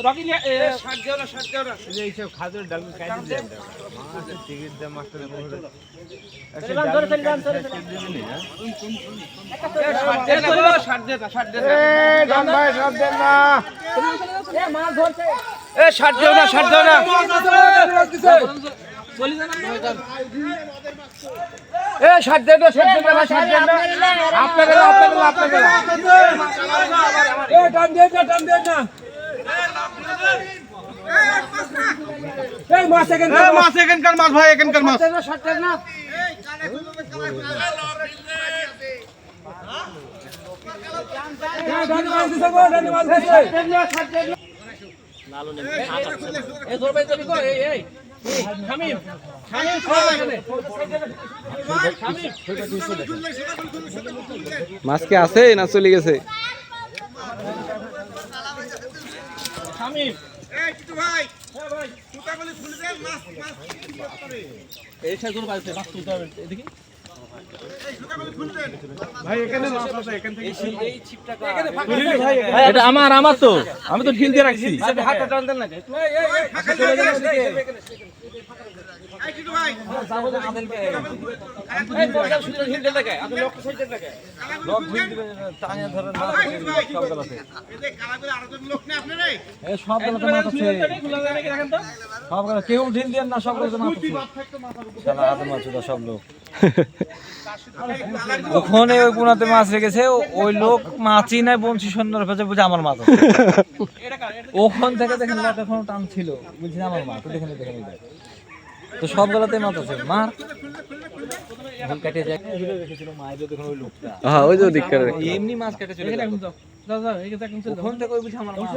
Rocky নিয়ে 60 দেও না 60 দেও না এই সব খাজুর ডাল কাটি দেন মাছ টিকিট দাম মাস্টার বলে ধরে চলে যান ধরে 60 দে 60 দে এই গান ভাই সব দেন না এ মাছ ধরছে 60 দেও না 60 দেও না চলে যান 60 দেও না 60 দেও না 60 দেও না আপনাকে টান দে না এই মাছ এখানকার মাছ ভাই এখানকার মাছ 60 না মাছ কি আছে না চলে গেছে? এটা আমার তো আমি তো ঢিল দিয়ে রাখছি হাতটা টান দেন না কেউ ঢিল দেন না সবগুলো সব লোক ওখানে ওই কোনাতে মাছ রেখেছে ওই লোক মাছই নাই বঞ্চি সুন্দর হয়েছে বুঝে আমার মাছ ওখান থেকে দেখেন এখন টান ছিল বুঝছি আমার মাছ দেখেন দেখেন তো সব গলাতে মাছ আছে মার ভুল কাটে যায় রেখেছিল মায়ের দেখুন ওই লোকটা হ্যাঁ ওই যে দিক করে এমনি মাছ কেটে চলে গেল দাও দাও এই কথা কোনছে ওখান থেকে ওই বুঝি আমার মাছ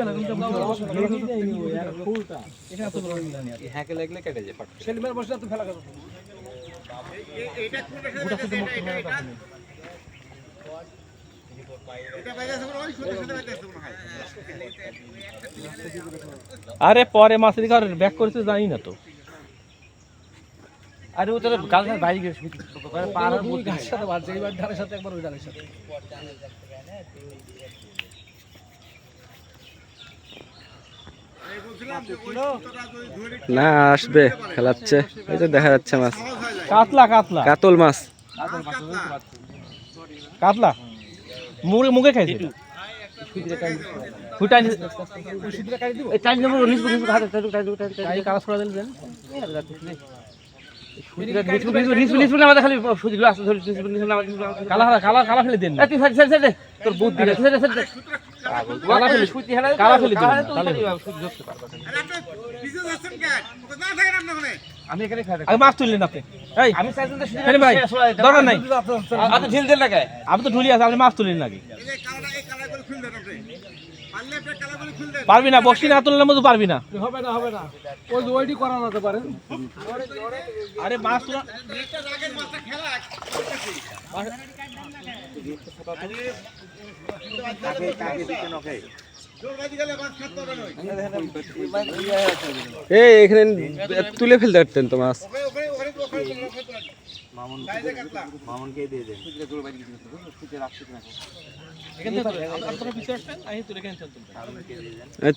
ফুলটা এখানে তো বড় মিলানি আছে হ্যাকে লাগলে কেটে যায় ফাট সেলিমের বসে তো ফেলা গেল এইটা কোনটা থেকে মুক্ত হয়ে তখন এটা বাইরে আছে ওই ছোট ছোট বাইরে আছে মনে হয় আরে পরে মাছের কার ব্যাক করেছে জানি না তো আরে ও তো গাছের বাইরে গেছে পার আর বুট গাছের সাথে বাজে এইবার ধারের সাথে একবার ওই ধারের সাথে না আসবে খেলাচ্ছে এই তো দেখা যাচ্ছে মাছ কাতলা কাতলা কাতল মাছ কাতলা মুখে খাইছে ফুটাই এই টাইম নেব নিজ নিজ হাতে টাইম কালা ছড়া দিলেন কালা ফেলে দেন তোর বুদ্ধি আমি এখানে মাছ তুললেন আপনি ভাই দরকার নাই ঢিল দেন না আমি তো ঢুলি আছে আপনি মাছ তুললেন নাকি পারবি না বসি না তুললে মতো পারবি না হবে না ওই ওইটি করা যেতে পারে আরে মাছ তোলা এই এখানে তুলে ফেলতে পারতেন তো মাছ মামুনকে দিয়ে দেন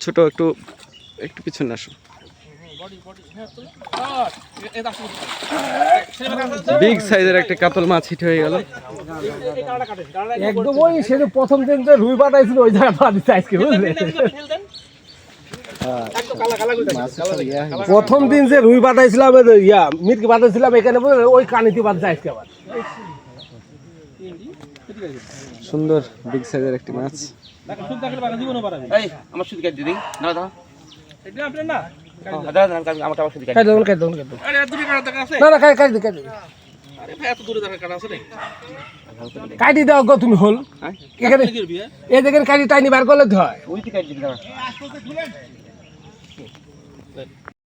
ছোট একটু একটু পিছনে আসো বিগ সাইজের একটা কাতল মাছ হিট হয়ে গেল একদম ওই সে প্রথম দিন যে রুই পাঠাইছিল ওই জায়গা পা দিতে আজকে বুঝলেন প্রথম দিন যে রুই পাঠাইছিলাম মিটকে পাঠাইছিলাম এখানে ওই কানিতে বাঁধছে আজকে আবার সুন্দর বিগ সাইজের একটি মাছ আমার শুধু কেটে দিই না দাও এটা আপনার না আমাকে আবার শুধু কাটি দাও গো তুমি হল এখানে এই দেখেন কাটি টাইনি বার করলে হয়